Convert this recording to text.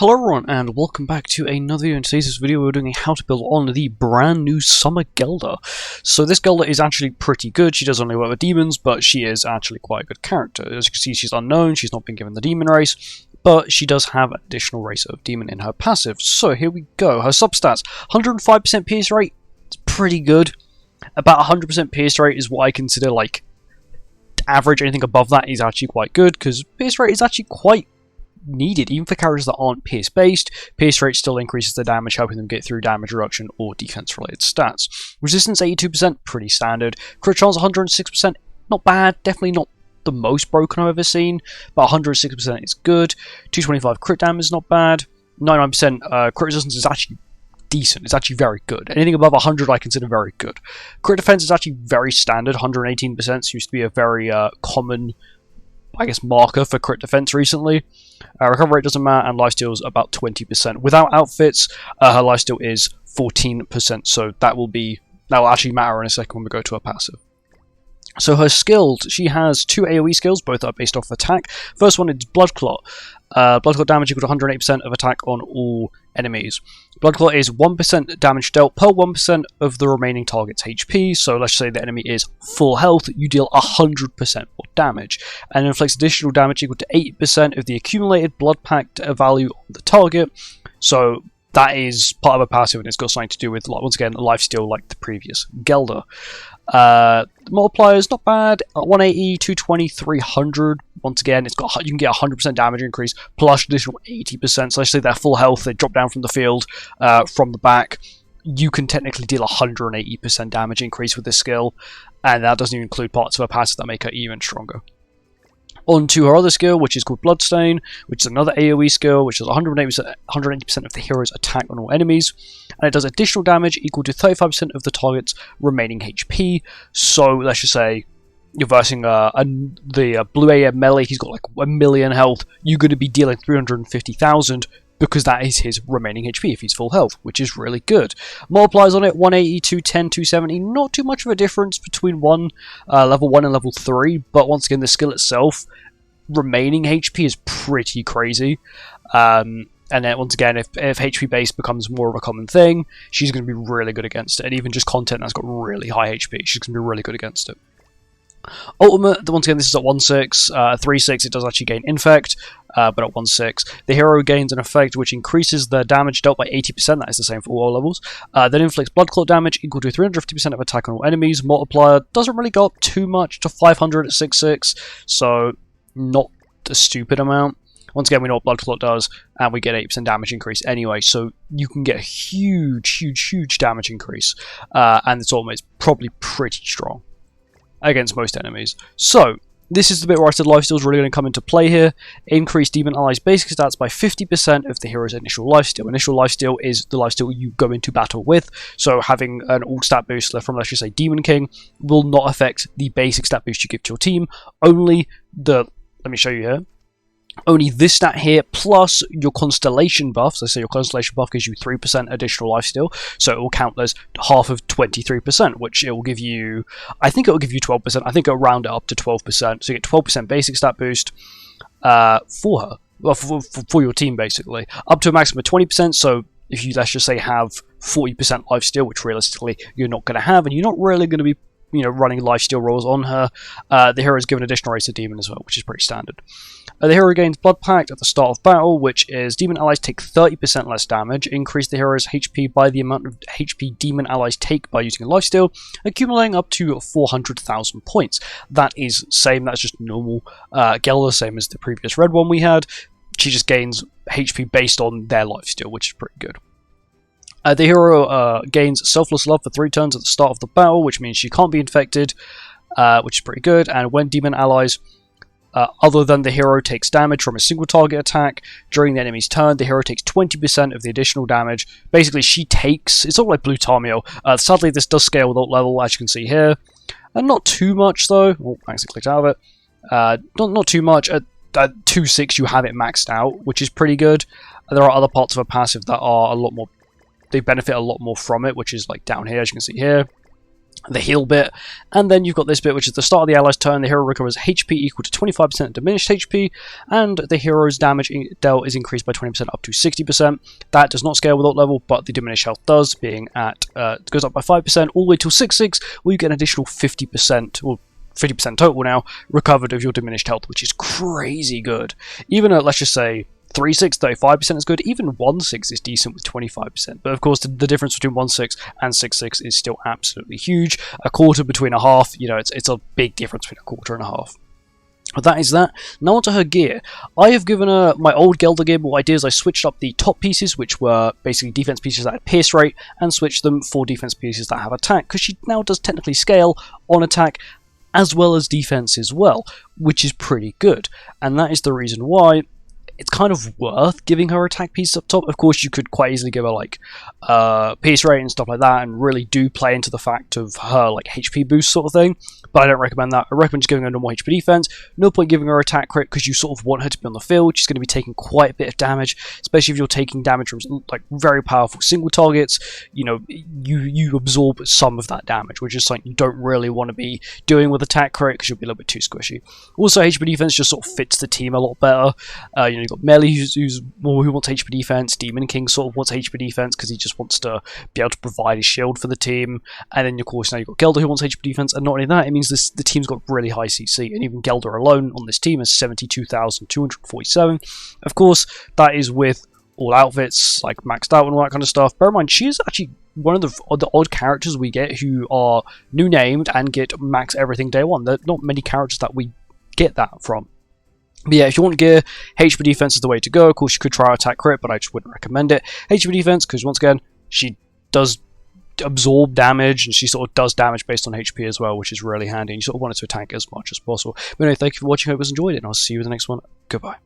Hello everyone and welcome back to another video. In today's video we're doing a how to build on the brand new summer Gelda. So this Gelda is actually pretty good. She does only work with demons, but she is actually quite a good character. As you can see, she's unknown, she's not been given the demon race, but she does have an additional race of demon in her passive. So here we go. Her substats, 105% pierce rate, it's pretty good. About 100% pierce rate is what I consider like average. Anything above that is actually quite good, because pierce rate is actually quite needed, even for characters that aren't pierce based. Pierce rate still increases the damage, helping them get through damage reduction or defense related stats. Resistance 82%, pretty standard. Crit chance 106%, not bad, definitely not the most broken I've ever seen, but 106% is good. 225 crit damage is not bad. 99% crit resistance is actually decent, it's actually very good. Anything above 100 I consider very good. Crit defense is actually very standard, 118% seems to be a very common, I guess, marker for crit defense recently. Recovery rate doesn't matter, and lifesteal is about 20%. Without outfits, her lifesteal is 14%, so that will actually matter in a second when we go to her passive. So her skills, she has two AoE skills, both are based off attack. First one is Blood Clot. Blood Clot damage equal to 108% of attack on all enemies. Blood Clot is 1% damage dealt per 1% of the remaining target's HP, so let's say the enemy is full health, you deal 100% more damage, and inflicts additional damage equal to 80% of the accumulated blood pact value on the target. So that is part of a passive, and it's got something to do with, once again, lifesteal like the previous Gelda. Multiplier is not bad, 180, 220, 300. Once again, you can get 100% damage increase plus additional 80%. So let's say they're full health, they drop down from the field, from the back. You can technically deal 180% damage increase with this skill, and that doesn't even include parts of her passive that make her even stronger. On to her other skill, which is called Bloodstain, which is another AoE skill, which does 180% of the hero's attack on all enemies, and it does additional damage equal to 35% of the target's remaining HP. So let's just say you're versing the blue AM melee, he's got like 1 million health, you're going to be dealing 350,000, because that is his remaining HP if he's full health, which is really good. Multipliers on it, 180, 210, 270, not too much of a difference between level 1 and level 3, but once again, the skill itself, remaining HP is pretty crazy. And then once again, if HP base becomes more of a common thing, she's going to be really good against it, and even just content that's got really high HP, she's going to be really good against it. Ultimate, once again, this is at 1/6, 3/6 it does actually gain infect, but at 1/6 the hero gains an effect which increases the damage dealt by 80%, that is the same for all levels, then inflicts blood clot damage equal to 350% of attack on all enemies. Multiplier doesn't really go up too much to 500 at 6/6, so not a stupid amount. Once again, we know what blood clot does, and we get 8% damage increase anyway, so you can get a huge damage increase, and this ultimate is probably pretty strong against most enemies. So this is the bit where I said lifesteal is really going to come into play here. Increase demon allies' basic stats by 50% of the hero's initial lifesteal. Initial lifesteal is the lifesteal you go into battle with, so having an all stat boost from, let's just say, Demon King will not affect the basic stat boost you give to your team. Only let me show you here. Only this stat here, plus your constellation buff. So say your constellation buff gives you 3% additional lifesteal, so it will count as half of 23%, which it will give you, I think it will give you 12%, I think it will round it up to 12%, so you get 12% basic stat boost for her, well, for your team basically, up to a maximum of 20%, so if you, let's just say, have 40% lifesteal, which realistically you're not going to have, and you're not really going to be running lifesteal rolls on her, the hero is given additional race of demon as well, which is pretty standard. The hero gains Blood Pact at the start of battle, which is demon allies take 30% less damage, increase the hero's HP by the amount of HP demon allies take by using a lifesteal, accumulating up to 400,000 points. That is same, that's just normal Gelda, same as the previous red one we had. She just gains HP based on their lifesteal, which is pretty good. The hero gains Selfless Love for 3 turns at the start of the battle, which means she can't be infected, which is pretty good. And when demon allies other than the hero takes damage from a single target attack during the enemy's turn, the hero takes 20% of the additional damage. Basically, she takes, it's sort of like Blue Tamio. Sadly, this does scale without level, as you can see here. And not too much, though. Oh, I accidentally clicked out of it. Not too much. At 2/6, you have it maxed out, which is pretty good. There are other parts of a passive that are a lot more, they benefit a lot more from it, which is like down here, as you can see here. the heal bit, and then you've got this bit which is the start of the ally's turn. The hero recovers HP equal to 25% diminished HP, and the hero's damage dealt is increased by 20% up to 60%. That does not scale with alt level, but the diminished health does, being at goes up by 5% all the way till 6/6, where you get an additional 50%, or 50% total now, recovered of your diminished health, which is crazy good. Even at, let's just say, 3/6, 35% is good. Even 1/6 is decent with 25%. But of course, the difference between 1/6 and 6/6 is still absolutely huge. A quarter between a half, you know, it's a big difference between a quarter and a half. But that is that. Now onto her gear. I have given her my old Gelda gear, but what I did is I switched up the top pieces, which were basically defense pieces that had pierce rate, and switched them for defense pieces that have attack, because she now does technically scale on attack as well as defense as well, which is pretty good. And that is the reason why it's kind of worth giving her attack pieces up top. Of course, you could quite easily give her like pierce rate and stuff like that, and really do play into the fact of her like HP boost sort of thing. But I don't recommend that. I recommend just giving her normal HP defense. No point giving her attack crit, because you sort of want her to be on the field. She's going to be taking quite a bit of damage, especially if you're taking damage from like very powerful single targets. You know, you absorb some of that damage, which is something you don't really want to be doing with attack crit, because you'll be a little bit too squishy. Also, HP defense just sort of fits the team a lot better. You know, you've got Melee who wants HP defense. Demon King sort of wants HP defense because he just wants to be able to provide his shield for the team. And then of course now you've got Gelda who wants HP defense, and not only that, it means the team's got really high CC, and even Gelda alone on this team is 72,247. Of course, that is with all outfits like maxed out and all that kind of stuff. Bear in mind, she is actually one of the odd characters we get who are new named and get max everything day one. There are not many characters that we get that from. But yeah, if you want gear, HP defense is the way to go. Of course, you could try attack crit, but I just wouldn't recommend it. HP defense, because once again, she does absorb damage, and she sort of does damage based on HP as well, which is really handy. And you sort of want it to attack as much as possible. But anyway, thank you for watching. I hope you guys enjoyed it, and I'll see you in the next one. Goodbye.